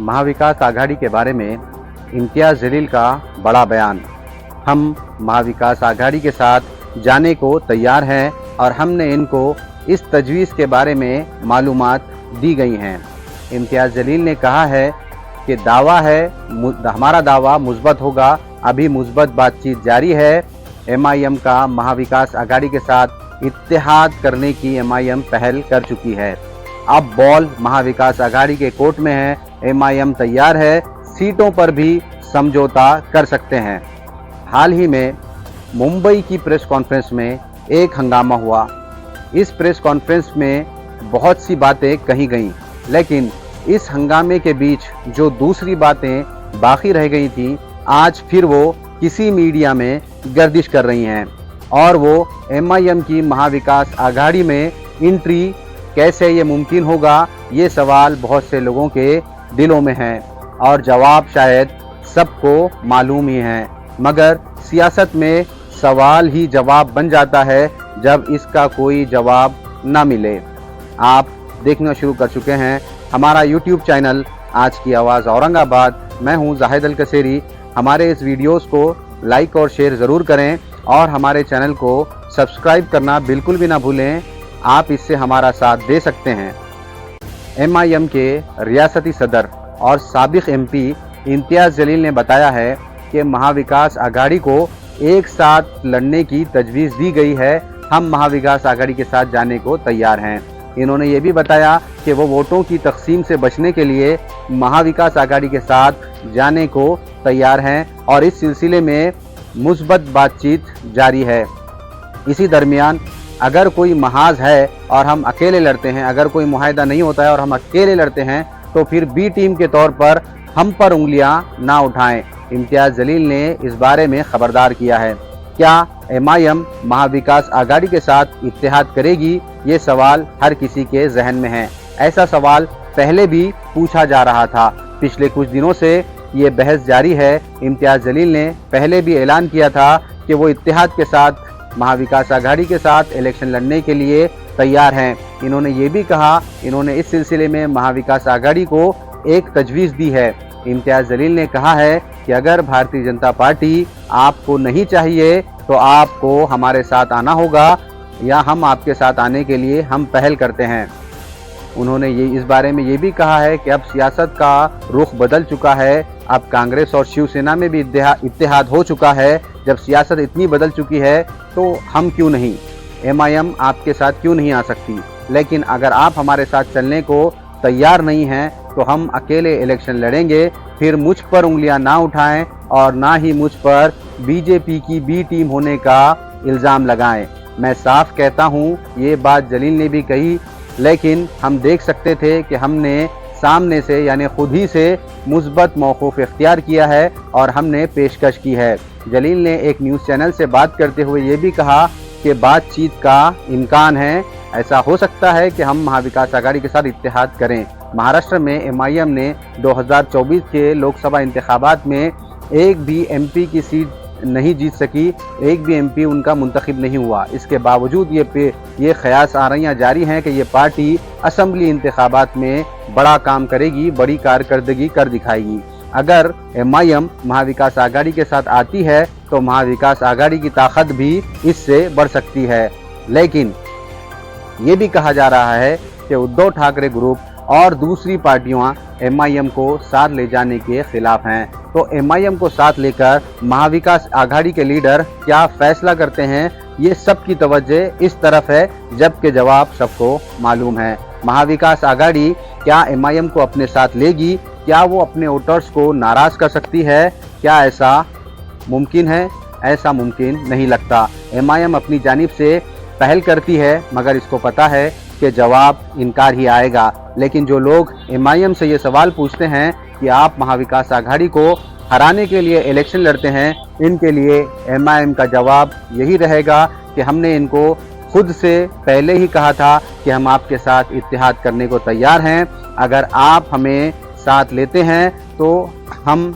महाविकास आघाड़ी के बारे में इम्तियाज़ जलील का बड़ा बयान। हम महाविकास आघाड़ी के साथ जाने को तैयार हैं और हमने इनको इस तजवीज़ के बारे में मालूमात दी गई हैं। इम्तियाज़ जलील ने कहा है कि दावा है, हमारा दावा मुस्बत होगा। अभी मुस्बत बातचीत जारी है। MIM का महाविकास आघाड़ी के साथ इत्तेहाद करने की MIM पहल कर चुकी है। अब बॉल महाविकास आघाड़ी के कोर्ट में है। MIM तैयार है, सीटों पर भी समझौता कर सकते हैं। हाल ही में मुंबई की प्रेस कॉन्फ्रेंस में एक हंगामा हुआ। इस प्रेस कॉन्फ्रेंस में बहुत सी बातें कही गईं, लेकिन इस हंगामे के बीच जो दूसरी बातें बाकी रह गई थी, आज फिर वो किसी मीडिया में गर्दिश कर रही हैं और वो MIM की महाविकास आघाड़ी में एंट्री कैसे ये मुमकिन होगा, ये सवाल बहुत से लोगों के दिलों में है और जवाब शायद सबको मालूम ही है, मगर सियासत में सवाल ही जवाब बन जाता है जब इसका कोई जवाब ना मिले। आप देखना शुरू कर चुके हैं हमारा YouTube चैनल आज की आवाज़ औरंगाबाद। मैं हूं जाहिद अल कसेरी। हमारे इस वीडियोस को लाइक और शेयर ज़रूर करें और हमारे चैनल को सब्सक्राइब करना बिल्कुल भी ना भूलें। आप इससे हमारा साथ दे सकते हैं। MIM के रियासती सदर और साबिक MP इम्तियाज़ जलील ने बताया है कि महाविकास आघाड़ी को एक साथ लड़ने की तजवीज़ दी गई है। हम महाविकास आघाड़ी के साथ जाने को तैयार हैं। इन्होंने ये भी बताया कि वो वोटों की तकसीम से बचने के लिए महाविकास आघाड़ी के साथ जाने को तैयार हैं और इस सिलसिले में मुस्बत बातचीत जारी है। इसी दरमियान अगर कोई महाज है और हम अकेले लड़ते हैं, अगर कोई मुआहदा नहीं होता है और हम अकेले लड़ते हैं, तो फिर B टीम के तौर पर हम पर उंगलियां ना उठाएं। इम्तियाज़ जलील ने इस बारे में खबरदार किया है। क्या MIM महाविकास आघाड़ी के साथ इत्तेहाद करेगी, ये सवाल हर किसी के जहन में है। ऐसा सवाल पहले भी पूछा जा रहा था। पिछले कुछ दिनों से ये बहस जारी है। इम्तियाज़ जलील ने पहले भी ऐलान किया था कि वो इत्तेहाद के साथ महाविकास आघाड़ी के साथ इलेक्शन लड़ने के लिए तैयार हैं। इन्होंने ये भी कहा, इन्होंने इस सिलसिले में महाविकास आघाड़ी को एक तजवीज़ दी है। इम्तियाज़ जलील ने कहा है कि अगर भारतीय जनता पार्टी आपको नहीं चाहिए तो आपको हमारे साथ आना होगा या हम आपके साथ आने के लिए हम पहल करते हैं। उन्होंने ये इस बारे में ये भी कहा है कि अब सियासत का रुख बदल चुका है। अब कांग्रेस और शिवसेना में भी इत्तेहाद हो चुका है। जब सियासत इतनी बदल चुकी है तो हम क्यों नहीं, MIM आपके साथ क्यों नहीं आ सकती। लेकिन अगर आप हमारे साथ चलने को तैयार नहीं हैं तो हम अकेले इलेक्शन लड़ेंगे। फिर मुझ पर उंगलियां ना उठाएं और ना ही मुझ पर BJP की B टीम होने का इल्ज़ाम लगाएं। मैं साफ कहता हूं, ये बात जलील ने भी कही, लेकिन हम देख सकते थे कि हमने सामने से यानी खुद ही से मुस्बत मौक़िफ़ इख्तियार किया है और हमने पेशकश की है। जलील ने एक न्यूज़ चैनल से बात करते हुए ये भी कहा कि बातचीत का इम्कान है। ऐसा हो सकता है कि हम महाविकास आघाड़ी के साथ इत्तेहाद करें। महाराष्ट्र में MIM ने 2024 के लोकसभा इंतखाबात में एक भी MP की सीट नहीं जीत सकी, एक भी MP उनका मुंतखब नहीं हुआ। इसके बावजूद ये ख़यास आराइयाँ जारी हैं कि ये पार्टी असम्बली इंतखाबात में बड़ा काम करेगी, बड़ी कारकर्दगी कर दिखाएगी। अगर MIM महाविकास आघाड़ी के साथ आती है तो महाविकास आघाड़ी की ताकत भी इससे बढ़ सकती है। लेकिन ये भी कहा जा रहा है कि उद्धव ठाकरे ग्रुप और दूसरी पार्टियां MIM को साथ ले जाने के खिलाफ हैं। तो MIM को साथ लेकर महाविकास आघाड़ी के लीडर क्या फैसला करते हैं, ये सब की तवज्जो इस तरफ है, जबकि जवाब सबको मालूम है। महाविकास आघाड़ी क्या MIM को अपने साथ लेगी? क्या वो अपने वोटर्स को नाराज़ कर सकती है? क्या ऐसा मुमकिन है? ऐसा मुमकिन नहीं लगता। MIM अपनी जानिब से पहल करती है, मगर इसको पता है कि जवाब इनकार ही आएगा। लेकिन जो लोग MIM से ये सवाल पूछते हैं कि आप महाविकास आघाड़ी को हराने के लिए इलेक्शन लड़ते हैं, इनके लिए MIM का जवाब यही रहेगा कि हमने इनको खुद से पहले ही कहा था कि हम आपके साथ इत्तेहाद करने को तैयार हैं। अगर आप हमें साथ लेते हैं तो हम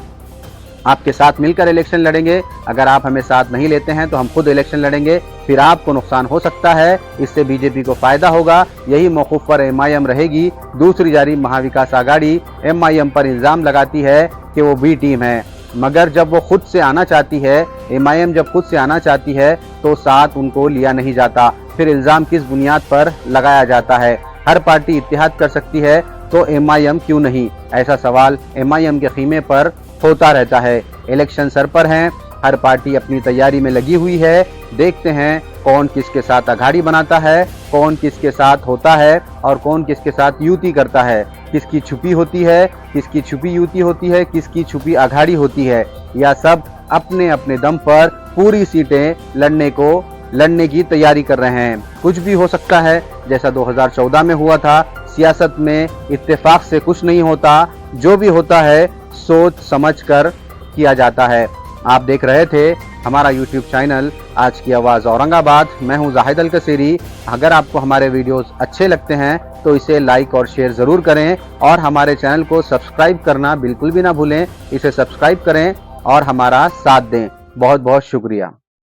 आपके साथ मिलकर इलेक्शन लड़ेंगे। अगर आप हमें साथ नहीं लेते हैं तो हम खुद इलेक्शन लड़ेंगे, फिर आपको नुकसान हो सकता है, इससे बीजेपी को फायदा होगा। यही मौक़िफ़ पर एमआईएम रहेगी। दूसरी जारी महाविकास आघाड़ी एमआईएम पर इल्ज़ाम लगाती है कि वो बी टीम है, मगर जब वो खुद से आना चाहती है, एमआईएम जब खुद से आना चाहती है तो साथ उनको लिया नहीं जाता। फिर इल्ज़ाम किस बुनियाद पर लगाया जाता है? हर पार्टी इत्तेहाद कर सकती है तो एमआईएम क्यों नहीं? ऐसा सवाल एमआईएम के ख़ीमे पर होता रहता है। इलेक्शन सर पर हैं, हर पार्टी अपनी तैयारी में लगी हुई है। देखते हैं कौन किसके साथ अघाड़ी बनाता है, कौन किसके साथ होता है और कौन किसके साथ युति करता है। किसकी छुपी होती है, किसकी छुपी युति होती है, किसकी छुपी अघाड़ी होती है। यह सब अपने अपने दम पर पूरी सीटें लड़ने की तैयारी कर रहे हैं। कुछ भी हो सकता है, जैसा 2014 में हुआ था। सियासत में इत्तेफाक से कुछ नहीं होता, जो भी होता है सोच समझ कर किया जाता है। आप देख रहे थे हमारा YouTube चैनल आज की आवाज़ औरंगाबाद। मैं हूं जाहिद अल कसेरी। अगर आपको हमारे वीडियोस अच्छे लगते हैं तो इसे लाइक और शेयर ज़रूर करें और हमारे चैनल को सब्सक्राइब करना बिल्कुल भी ना भूलें। इसे सब्सक्राइब करें और हमारा साथ दें। बहुत बहुत शुक्रिया।